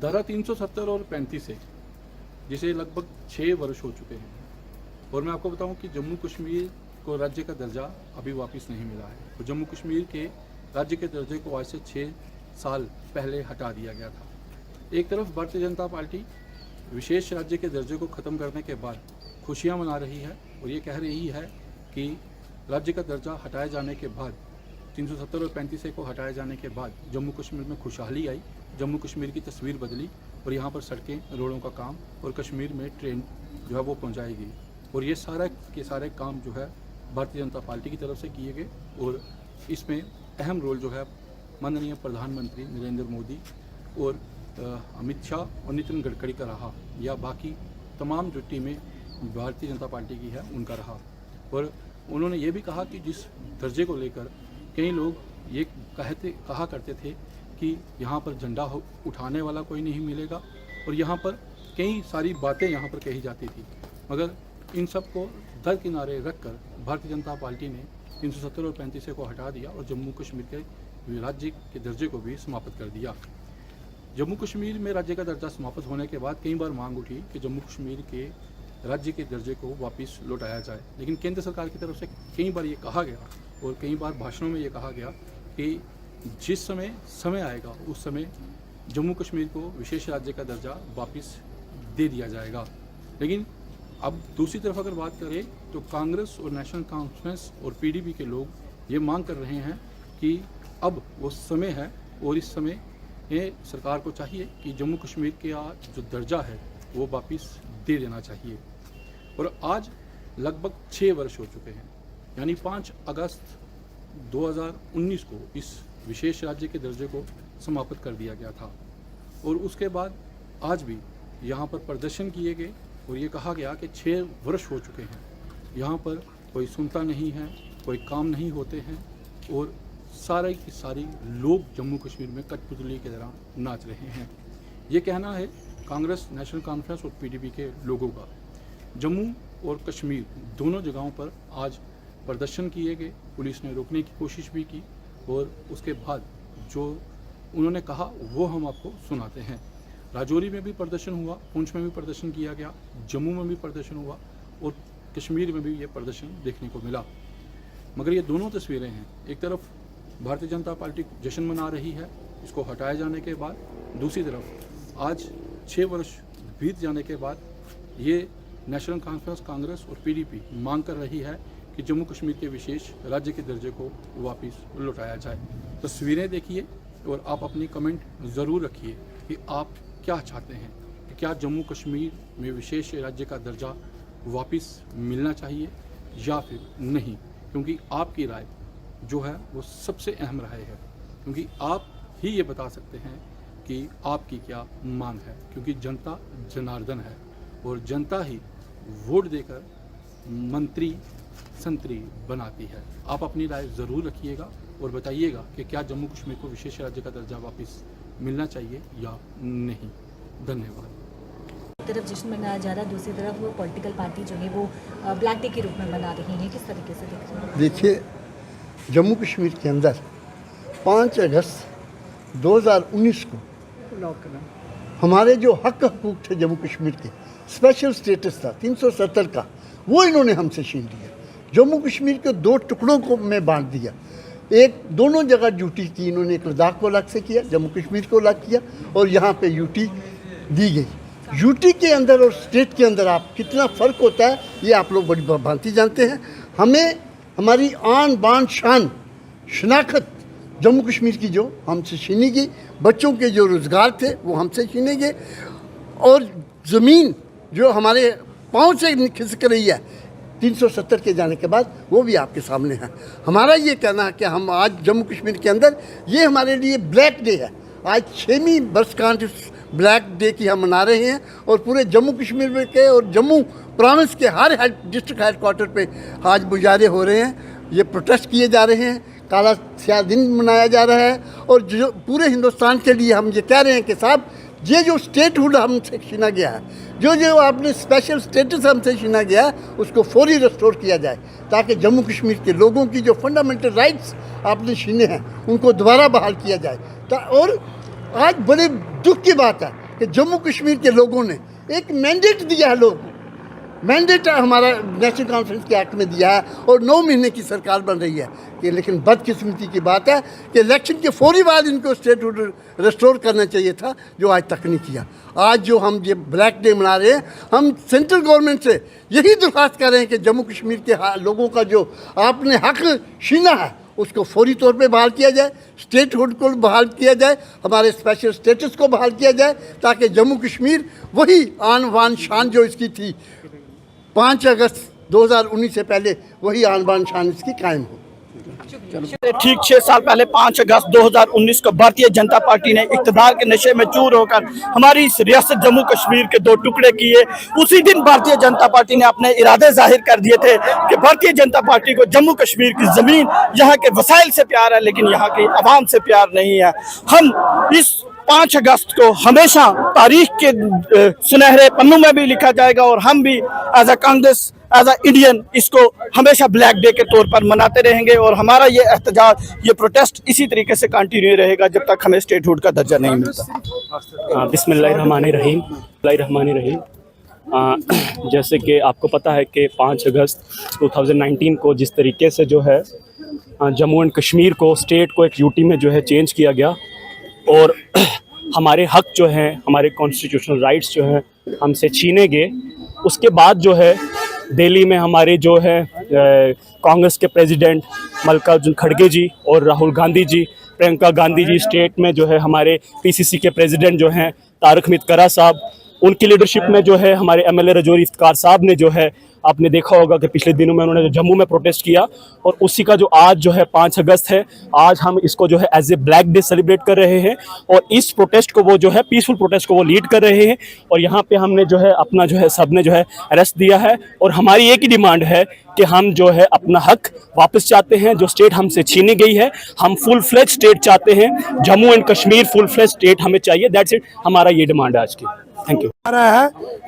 धारा 370 और 35 से जिसे लगभग 6 वर्ष हो चुके हैं और मैं आपको बताऊं कि जम्मू कश्मीर को राज्य का दर्जा अभी वापस नहीं मिला है। तो जम्मू कश्मीर के राज्य के दर्जे को आज से 6 साल पहले हटा दिया गया था। एक तरफ भारतीय जनता पार्टी विशेष राज्य के दर्जे को ख़त्म करने के बाद खुशियां मना रही है और ये कह रही है कि राज्य का दर्जा हटाए जाने के बाद 370 और 35 को हटाए जाने के बाद जम्मू कश्मीर में खुशहाली आई, जम्मू कश्मीर की तस्वीर बदली और यहाँ पर सड़कें, रोडों का काम और कश्मीर में ट्रेन जो है वो पहुँचाई गई। और ये सारा के सारे काम जो है भारतीय जनता पार्टी की तरफ से किए गए और इसमें अहम रोल जो है माननीय प्रधानमंत्री नरेंद्र मोदी और अमित शाह और नितिन गडकरी का रहा या बाकी तमाम जो टीमें भारतीय जनता पार्टी की है उनका रहा। और उन्होंने ये भी कहा कि जिस दर्जे को लेकर कई लोग ये कहा करते थे कि यहाँ पर झंडा उठाने वाला कोई नहीं मिलेगा और यहाँ पर कई सारी बातें यहाँ पर कही जाती थी, मगर इन सब को दरकिनारे रखकर भारतीय जनता पार्टी ने 370 और 35 को हटा दिया और जम्मू कश्मीर के राज्य के दर्जे को भी समाप्त कर दिया। जम्मू कश्मीर में राज्य का दर्जा समाप्त होने के बाद कई बार मांग उठी कि जम्मू कश्मीर के राज्य के दर्जे को वापस लौटाया जाए, लेकिन केंद्र सरकार की तरफ से कई बार ये कहा गया और कई बार भाषणों में ये कहा गया कि जिस समय आएगा उस समय जम्मू कश्मीर को विशेष राज्य का दर्जा वापस दे दिया जाएगा। लेकिन अब दूसरी तरफ अगर बात करें तो कांग्रेस और नेशनल कॉन्फ्रेंस और पीडीपी के लोग ये मांग कर रहे हैं कि अब वो समय है और इस समय ये सरकार को चाहिए कि जम्मू कश्मीर का जो दर्जा है वो वापस दे देना चाहिए। और आज लगभग 6 वर्ष हो चुके हैं, यानी 5 अगस्त 2019 को इस विशेष राज्य के दर्जे को समाप्त कर दिया गया था और उसके बाद आज भी यहाँ पर प्रदर्शन किए गए और ये कहा गया कि 6 वर्ष हो चुके हैं, यहाँ पर कोई सुनता नहीं है, कोई काम नहीं होते हैं और सारे की सारी लोग जम्मू कश्मीर में कठपुतली की तरह नाच रहे हैं। ये कहना है कांग्रेस, नेशनल कॉन्फ्रेंस और पीडीपी के लोगों का। जम्मू और कश्मीर दोनों जगहों पर आज प्रदर्शन किए गए, पुलिस ने रोकने की कोशिश भी की और उसके बाद जो उन्होंने कहा वो हम आपको सुनाते हैं। राजौरी में भी प्रदर्शन हुआ, पुंछ में भी प्रदर्शन किया गया, जम्मू में भी प्रदर्शन हुआ और कश्मीर में भी ये प्रदर्शन देखने को मिला। मगर ये दोनों तस्वीरें हैं, एक तरफ भारतीय जनता पार्टी जश्न मना रही है इसको हटाए जाने के बाद, दूसरी तरफ आज 6 वर्ष बीत जाने के बाद ये नेशनल कॉन्फ्रेंस, कांग्रेस और पीडीपी मांग कर रही है कि जम्मू कश्मीर के विशेष राज्य के दर्जे को वापस लौटाया जाए। तस्वीरें देखिए और आप अपनी कमेंट ज़रूर रखिए कि आप क्या चाहते हैं कि क्या जम्मू कश्मीर में विशेष राज्य का दर्जा वापस मिलना चाहिए या फिर नहीं, क्योंकि आपकी राय जो है वो सबसे अहम राय है, क्योंकि आप ही ये बता सकते हैं कि आपकी क्या मांग है, क्योंकि जनता जनार्दन है और जनता ही वोट देकर मंत्री संतरी बनाती है। आप अपनी राय ज़रूर रखिएगा और बताइएगा कि क्या जम्मू कश्मीर को विशेष राज्य का दर्जा वापस मिलना चाहिए या नहीं। धन्यवाद। एक तरफ जश्न मनाया जा रहा है, दूसरी तरफ वो पॉलिटिकल पार्टी जो है वो ब्लैक डे के रूप में मना रही है, किस तरीके से देख रहे हैं? देखिए, जम्मू कश्मीर के अंदर 5 अगस्त 2019 को हमारे जो हक हकूक थे जम्मू कश्मीर के, स्पेशल स्टेटस था 370 का, वो इन्होंने हमसे छीन लिया। जम्मू कश्मीर के 2 टुकड़ों को में बांट दिया। एक दोनों जगह ड्यूटी की इन्होंने, एक लद्दाख को अलग से किया, जम्मू कश्मीर को अलग किया और यहाँ पे यूटी दी गई। यूटी के अंदर और स्टेट के अंदर आप कितना फ़र्क होता है ये आप लोग बड़ी भांति जानते हैं। हमें हमारी आन बान शान शनाख्त जम्मू कश्मीर की जो हमसे छीनी गई, बच्चों के जो रोज़गार थे वो हमसे छीने गए और ज़मीन जो हमारे पाँव से खिसक रही है 370 के जाने के बाद, वो भी आपके सामने है। हमारा ये कहना है कि हम आज जम्मू कश्मीर के अंदर, ये हमारे लिए ब्लैक डे है। आज 6वीं वर्षगांठ ब्लैक डे की हम मना रहे हैं और पूरे जम्मू कश्मीर में के और जम्मू प्रोविंस के हर डिस्ट्रिक्ट हेडक्वार्टर पे आज मुजाहरे हो रहे हैं, ये प्रोटेस्ट किए जा रहे हैं, काला स्याह दिन मनाया जा रहा है और जो पूरे हिंदुस्तान के लिए हम ये कह रहे हैं कि साहब ये जो स्टेटहुड हमसे छीना गया है, जो आपने स्पेशल स्टेटस हमसे छीना गया है, उसको फौरी रिस्टोर किया जाए ताकि जम्मू कश्मीर के लोगों की जो फंडामेंटल राइट्स आपने छीने हैं उनको दोबारा बहाल किया जाए। और आज बड़े दुख की बात है कि जम्मू कश्मीर के लोगों ने एक मैंडेट दिया है, लोगों को मैंडेट हमारा नेशनल कॉन्फ्रेंस के एक्ट में दिया है और 9 महीने की सरकार बन रही है कि, लेकिन बदकिस्मती की बात है कि इलेक्शन के फौरी बाद इनको स्टेटहुड रिस्टोर करना चाहिए था, जो आज तक नहीं किया। आज जो हम ये ब्लैक डे मना रहे हैं, हम सेंट्रल गवर्नमेंट से यही दरख्वास्त कर रहे हैं कि जम्मू कश्मीर के लोगों का जो आपने हक छीना है उसको फौरी तौर पे बहाल किया जाए, स्टेटहुड को बहाल किया जाए, हमारे स्पेशल स्टेटस को बहाल किया जाए, ताकि जम्मू कश्मीर वही आन बान शान जो इसकी थी 5 अगस्त 2019 से पहले, वही आन बान शान इसकी कायम हो। ठीक 6 साल पहले 5 अगस्त 2019 को भारतीय जनता पार्टी ने इक़्तिदार के नशे में चूर होकर हमारी इस रियासत जम्मू कश्मीर के 2 टुकड़े किए। उसी दिन भारतीय जनता पार्टी ने अपने इरादे जाहिर कर दिए थे कि भारतीय जनता पार्टी को जम्मू कश्मीर की जमीन, यहाँ के वसाइल से प्यार है, लेकिन यहाँ की आवाम से प्यार नहीं है। हम इस 5 अगस्त को हमेशा तारीख के सुनहरे पन्नों में भी लिखा जाएगा और हम भी as a Congress, as a Indian इसको हमेशा ब्लैक डे के तौर पर मनाते रहेंगे और हमारा ये एहतजाज, ये प्रोटेस्ट इसी तरीके से कंटिन्यू रहेगा जब तक हमें स्टेटहुड का दर्जा नहीं मिलता। बिस्मिल्लाहिर्रहमानिर्रहीम। जैसे कि आपको पता है कि 5 अगस्त 2019 को जिस तरीके से जो है जम्मू एंड कश्मीर को, स्टेट को एक यूटी में जो है चेंज किया गया और हमारे हक जो हैं, हमारे कॉन्स्टिट्यूशनल राइट्स जो हैं हमसे छीने गए। उसके बाद जो है दिल्ली में हमारे जो है कांग्रेस के प्रेसिडेंट मल्लिकार्जुन खड़गे जी और राहुल गांधी जी, प्रियंका गांधी जी, स्टेट में जो है हमारे पीसीसी के प्रेसिडेंट जो हैं तारिक मितकरा साहब, उनकी लीडरशिप में जो है हमारे एमएलए रजौरी इफ्तिकार साहब ने जो है, आपने देखा होगा कि पिछले दिनों में उन्होंने जो जम्मू में प्रोटेस्ट किया और उसी का जो आज जो है 5 अगस्त है, आज हम इसको जो है as a black day celebrate कर रहे हैं और इस प्रोटेस्ट को वो जो है पीसफुल प्रोटेस्ट को वो लीड कर रहे हैं। और यहाँ पे हमने जो है अपना जो है सब ने जो है अरेस्ट दिया है और हमारी एक ही डिमांड है कि हम जो है अपना हक वापस चाहते हैं, जो स्टेट हमसे छीनी गई है। हम फुल फ्लेज स्टेट चाहते हैं, Jammu and Kashmir full fledged state हमें चाहिए। दैट्स इट, हमारा ये डिमांड है आज की। Thank you.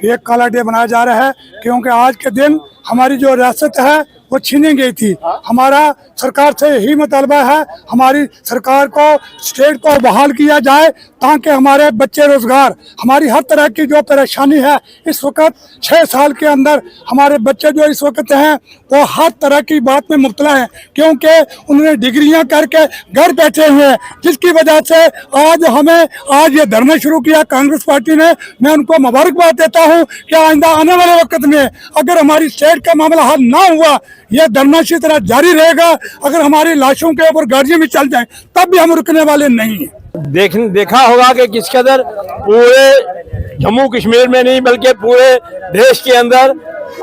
ये काला डे मनाया जा रहा है क्योंकि आज के दिन हमारी जो रियासत है वो छीनी गई थी। हमारा सरकार से यही मुतालबा है, हमारी सरकार को स्टेट को बहाल किया जाए ताकि हमारे बच्चे रोजगार, हमारी हर तरह की जो परेशानी है इस वक्त 6 साल के अंदर हमारे बच्चे जो इस वक्त हैं वो हर तरह की बात में मुब्तला हैं क्योंकि उन्होंने डिग्रियां करके घर बैठे हुए हैं, जिसकी वजह से आज ये धरना शुरू किया कांग्रेस पार्टी ने। मैं उनको मुबारकबाद देता हूँ कि आइंदा आने वाले वक्त में अगर हमारी स्टेट का मामला हल ना हुआ, यह धरना इसी तरह जारी रहेगा। अगर हमारी लाशों के ऊपर गाड़ियां भी चल जाएं तब भी हम रुकने वाले नहीं हैं। देखा होगा कि किस कदर पूरे जम्मू कश्मीर में नहीं बल्कि पूरे देश के अंदर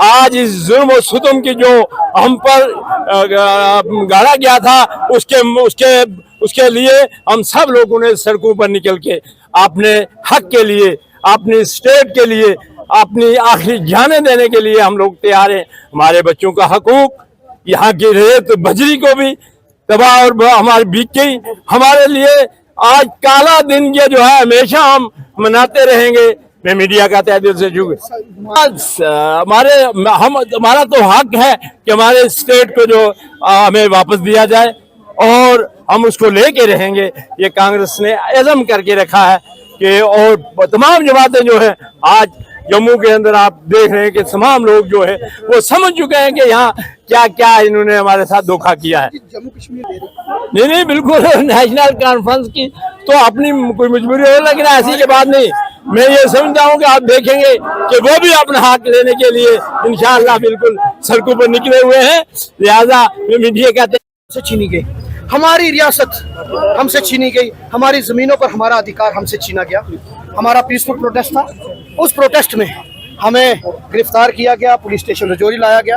आज इस जुल्म और सितम की जो हम पर गाड़ा गया था उसके लिए हम सब लोगों ने सड़कों पर निकल के अपने हक के लिए, अपनी स्टेट के लिए, अपनी आखिरी जानें देने के लिए हम लोग तैयार हैं। हमारे बच्चों का हकूक, यहाँ की रेत बजरी को भी तबाह और हमारी बीत गई। हमारे लिए आज काला दिन ये जो है हमेशा हम मनाते रहेंगे। मैं मीडिया का तहे दिल से हमारा तो हक है कि हमारे स्टेट को जो हमें वापस दिया जाए और हम उसको लेके रहेंगे। ये कांग्रेस ने एज़म करके रखा है कि और तमाम जमातें जो है आज जम्मू के अंदर आप देख रहे हैं कि तमाम लोग जो है वो समझ चुके हैं कि यहाँ क्या क्या इन्होंने हमारे साथ धोखा किया है। नहीं बिल्कुल नेशनल कॉन्फ्रेंस की तो अपनी कोई मजबूरी हो, लेकिन ऐसी की बात नहीं। मैं ये समझता हूँ कि आप देखेंगे कि वो भी अपना हक लेने के लिए इंशाअल्लाह बिल्कुल सड़कों पर निकले हुए हैं। लिहाजा मीडिया कहते हैं छीनी गई हमारी रियासत, हमसे छीनी गई हमारी जमीनों पर हमारा अधिकार हमसे छीना गया। हमारा पीसफुल प्रोटेस्ट था, उस प्रोटेस्ट में हमें गिरफ्तार किया गया, पुलिस स्टेशन रजौरी लाया गया।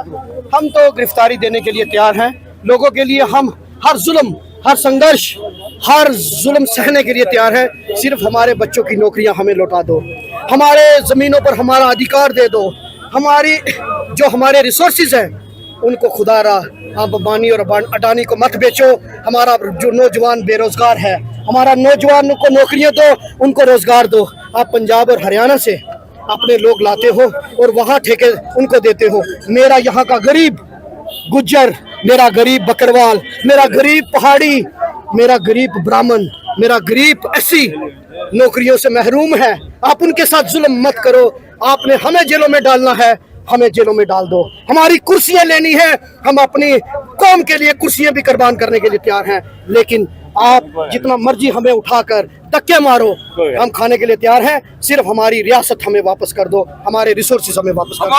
हम तो गिरफ्तारी देने के लिए तैयार हैं, लोगों के लिए हम हर जुल्म, हर संघर्ष, हर जुल्म सहने के लिए तैयार हैं। सिर्फ हमारे बच्चों की नौकरियां हमें लौटा दो, हमारे ज़मीनों पर हमारा अधिकार दे दो, हमारे रिसोर्सेज हैं उनको खुदारा आप अंबानी और अडानी को मत बेचो। हमारा जो नौजवान बेरोजगार है, हमारा नौजवान को नौकरियां दो, उनको रोजगार दो। आप पंजाब और हरियाणा से अपने लोग लाते हो और वहाँ ठेके उनको देते हो। मेरा यहाँ का गरीब गुज्जर, मेरा गरीब बकरवाल, मेरा गरीब पहाड़ी, मेरा गरीब ब्राह्मण, मेरा गरीब एससी नौकरियों से महरूम हैं, आप उनके साथ जुल्म मत करो। आपने हमें जेलों में डालना है, हमें जेलों में डाल दो। हमारी कुर्सियां लेनी है, हम अपनी कौम के लिए कुर्सियां भी कुर्बान करने के लिए तैयार हैं, लेकिन आप जितना मर्जी हमें उठाकर धक्के मारो, हम खाने के लिए तैयार हैं। सिर्फ हमारी रियासत हमें वापस कर दो, हमारे रिसोर्सेज हमें वापस कर दो।